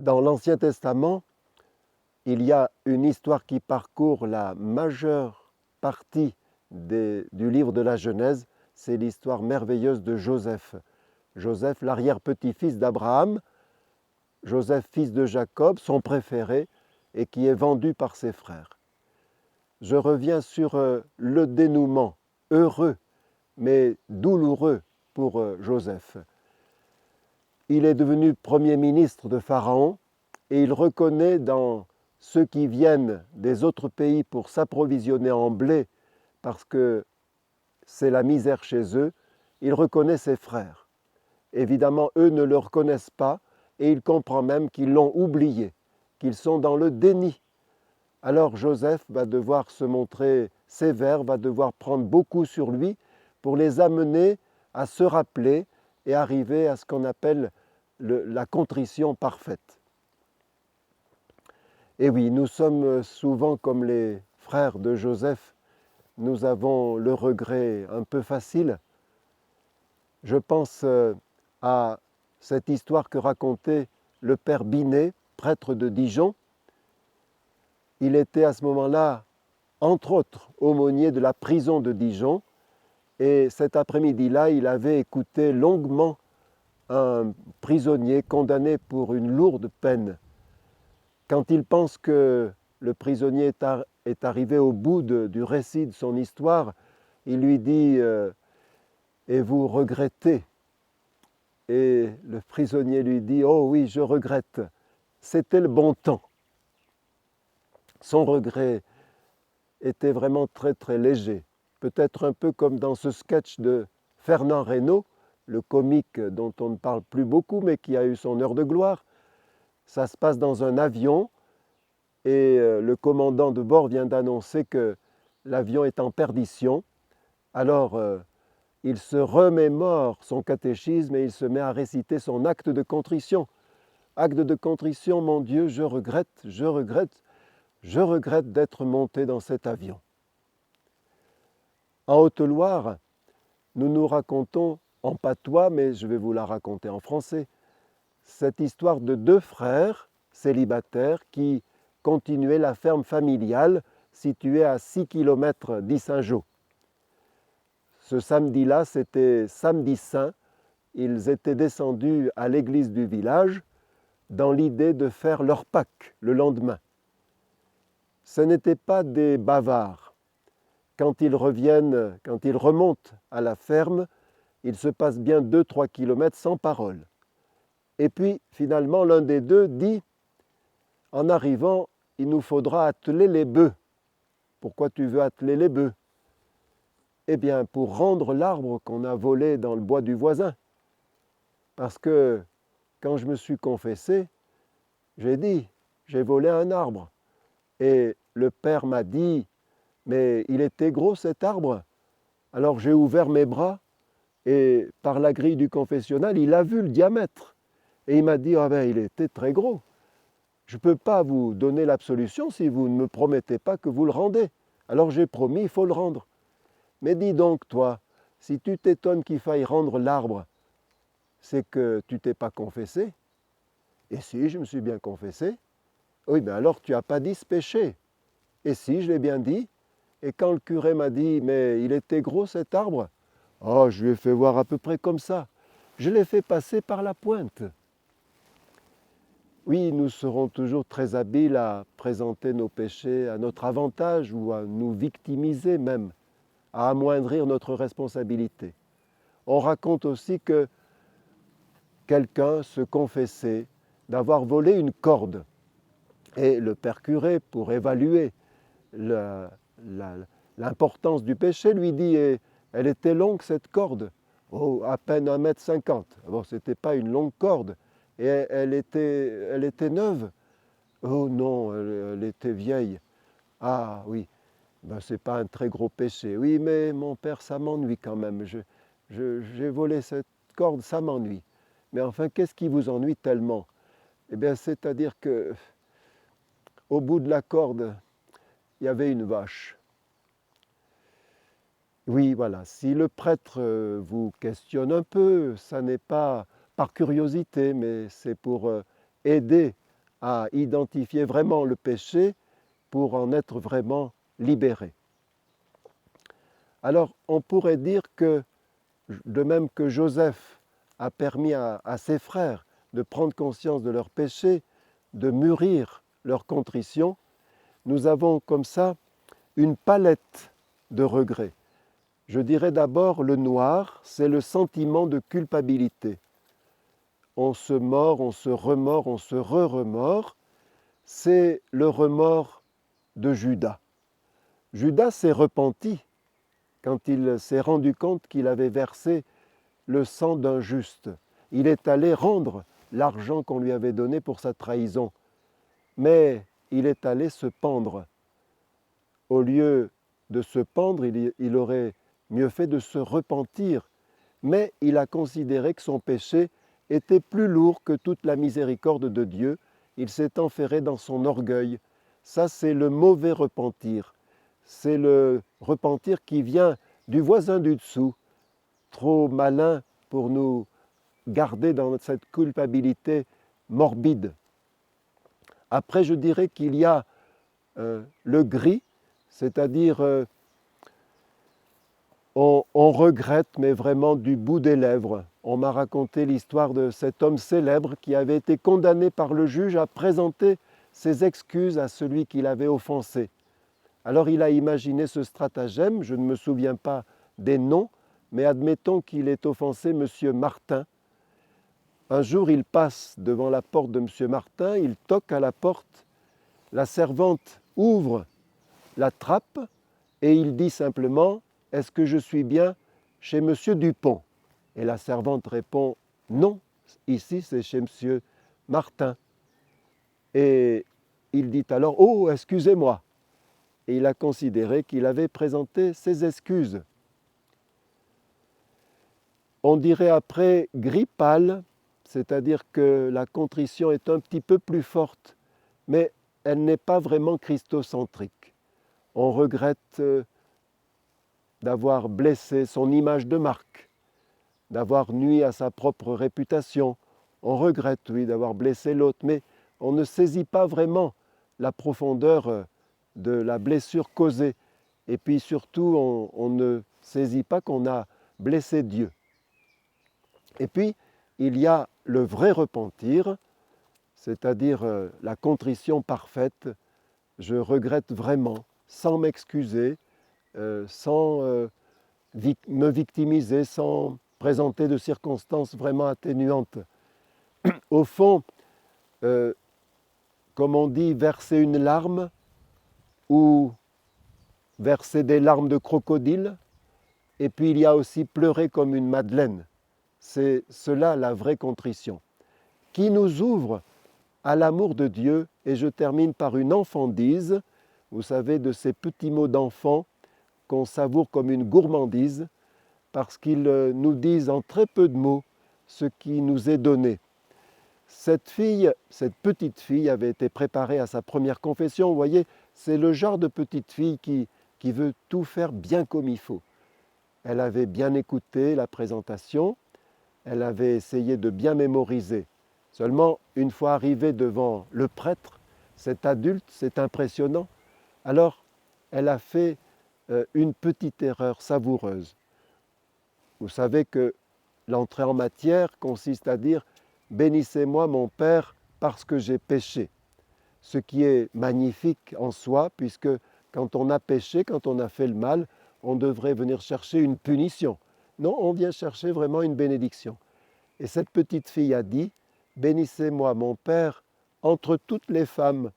Dans l'Ancien Testament, il y a une histoire qui parcourt la majeure partie du livre de la Genèse, c'est l'histoire merveilleuse de Joseph. Joseph, l'arrière-petit-fils d'Abraham, Joseph, fils de Jacob, son préféré, et qui est vendu par ses frères. Je reviens sur le dénouement heureux, mais douloureux pour Joseph. Il est devenu premier ministre de Pharaon et il reconnaît dans ceux qui viennent des autres pays pour s'approvisionner en blé, parce que c'est la misère chez eux, il reconnaît ses frères. Évidemment, eux ne le reconnaissent pas et il comprend même qu'ils l'ont oublié, qu'ils sont dans le déni. Alors Joseph va devoir se montrer sévère, va devoir prendre beaucoup sur lui pour les amener à se rappeler et arriver à ce qu'on appelle la contrition parfaite. Et oui, nous sommes souvent comme les frères de Joseph, nous avons le regret un peu facile. Je pense à cette histoire que racontait le père Binet, prêtre de Dijon. Il était à ce moment-là, entre autres, aumônier de la prison de Dijon. Et cet après-midi-là, il avait écouté longuement un prisonnier condamné pour une lourde peine. Quand il pense que le prisonnier est arrivé au bout du récit de son histoire, il lui dit « Et vous regrettez ?» Et le prisonnier lui dit « Oh oui, je regrette, c'était le bon temps. » Son regret était vraiment très très léger, peut-être un peu comme dans ce sketch de Fernand Reynaud, le comique dont on ne parle plus beaucoup mais qui a eu son heure de gloire. Ça se passe dans un avion et le commandant de bord vient d'annoncer que l'avion est en perdition. Alors il se remémore son catéchisme et il se met à réciter son acte de contrition. Acte de contrition, mon Dieu, je regrette d'être monté dans cet avion. En Haute-Loire, nous nous racontons en patois, mais je vais vous la raconter en français, cette histoire de deux frères célibataires qui continuaient la ferme familiale située à 6 km d'Issingeaux. Ce samedi-là, c'était samedi saint, ils étaient descendus à l'église du village dans l'idée de faire leur Pâques le lendemain. Ce n'étaient pas des bavards. Quand ils reviennent, quand ils remontent à la ferme, il se passe bien 2-3 kilomètres sans parole. Et puis, finalement, l'un des deux dit « En arrivant, il nous faudra atteler les bœufs. » « Pourquoi tu veux atteler les bœufs ?»« Eh bien, pour rendre l'arbre qu'on a volé dans le bois du voisin. Parce que quand je me suis confessé, j'ai dit « J'ai volé un arbre. » Et le père m'a dit « Mais il était gros cet arbre. » Alors j'ai ouvert mes bras et par la grille du confessionnal, il a vu le diamètre. Et il m'a dit « Ah ben, il était très gros. Je ne peux pas vous donner l'absolution si vous ne me promettez pas que vous le rendez. Alors j'ai promis, il faut le rendre. Mais dis donc, toi, si tu t'étonnes qu'il faille rendre l'arbre, c'est que tu t'es pas confessé. Et si, je me suis bien confessé. Oui, ben alors tu n'as pas dit ce péché. Et si, je l'ai bien dit. Et quand le curé m'a dit, mais il était gros cet arbre, oh, je lui ai fait voir à peu près comme ça. Je l'ai fait passer par la pointe. Oui, nous serons toujours très habiles à présenter nos péchés à notre avantage ou à nous victimiser même, à amoindrir notre responsabilité. On raconte aussi que quelqu'un se confessait d'avoir volé une corde. Et le père curé, pour évaluer l'importance du péché, lui dit « Elle était longue cette corde ?»« Oh, à peine 1,50 m. Bon, ce n'était pas une longue corde. Et elle était neuve. Oh non, elle était vieille. Ah oui, ben, ce n'est pas un très gros péché. Oui, mais mon père, ça m'ennuie quand même. J'ai volé cette corde, ça m'ennuie. Mais enfin, qu'est-ce qui vous ennuie tellement? Eh bien, c'est-à-dire que au bout de la corde, il y avait une vache. Oui, voilà, si le prêtre vous questionne un peu, ça n'est pas par curiosité, mais c'est pour aider à identifier vraiment le péché pour en être vraiment libéré. Alors on pourrait dire que, de même que Joseph a permis à ses frères de prendre conscience de leurs péchés, de mûrir leur contrition, nous avons comme ça une palette de regrets. Je dirais d'abord le noir, c'est le sentiment de culpabilité. On se mord, on se remord, on se re-remord. C'est le remords de Judas. Judas s'est repenti quand il s'est rendu compte qu'il avait versé le sang d'un juste. Il est allé rendre l'argent qu'on lui avait donné pour sa trahison, mais il est allé se pendre. Au lieu de se pendre, il aurait mieux fait de se repentir, mais il a considéré que son péché était plus lourd que toute la miséricorde de Dieu. Il s'est enferré dans son orgueil. Ça, c'est le mauvais repentir. C'est le repentir qui vient du voisin du dessous, trop malin pour nous garder dans cette culpabilité morbide. Après, je dirais qu'il y a le gris, c'est-à-dire on regrette, mais vraiment du bout des lèvres. On m'a raconté l'histoire de cet homme célèbre qui avait été condamné par le juge à présenter ses excuses à celui qui l'avait offensé. Alors il a imaginé ce stratagème, je ne me souviens pas des noms, mais admettons qu'il ait offensé M. Martin. Un jour, il passe devant la porte de M. Martin, il toque à la porte, la servante ouvre la trappe et il dit simplement « Est-ce que je suis bien chez M. Dupont ?» Et la servante répond « Non, ici c'est chez M. Martin. » Et il dit alors « Oh, excusez-moi !» Et il a considéré qu'il avait présenté ses excuses. On dirait après gris pâle, c'est-à-dire que la contrition est un petit peu plus forte, mais elle n'est pas vraiment christocentrique. On regrette d'avoir blessé son image de marque, d'avoir nui à sa propre réputation. On regrette, oui, d'avoir blessé l'autre, mais on ne saisit pas vraiment la profondeur de la blessure causée. Et puis surtout, on ne saisit pas qu'on a blessé Dieu. Et puis, il y a le vrai repentir, c'est-à-dire la contrition parfaite. Je regrette vraiment, sans m'excuser, sans me victimiser, sans présenter de circonstances vraiment atténuantes. Au fond, comme on dit, verser une larme ou verser des larmes de crocodile, et puis il y a aussi pleurer comme une madeleine. C'est cela la vraie contrition, qui nous ouvre à l'amour de Dieu. Et je termine par une enfandise, vous savez, de ces petits mots d'enfant qu'on savoure comme une gourmandise, parce qu'ils nous disent en très peu de mots ce qui nous est donné. Cette petite fille avait été préparée à sa première confession. Vous voyez, c'est le genre de petite fille qui veut tout faire bien comme il faut. Elle avait bien écouté la présentation, elle avait essayé de bien mémoriser. Seulement, une fois arrivée devant le prêtre, cet adulte, c'est impressionnant. Alors, elle a fait une petite erreur savoureuse. Vous savez que l'entrée en matière consiste à dire « Bénissez-moi mon Père parce que j'ai péché », ce qui est magnifique en soi, puisque quand on a péché, quand on a fait le mal, on devrait venir chercher une punition. Non, on vient chercher vraiment une bénédiction. Et cette petite fille a dit « Bénissez-moi mon Père entre toutes les femmes ».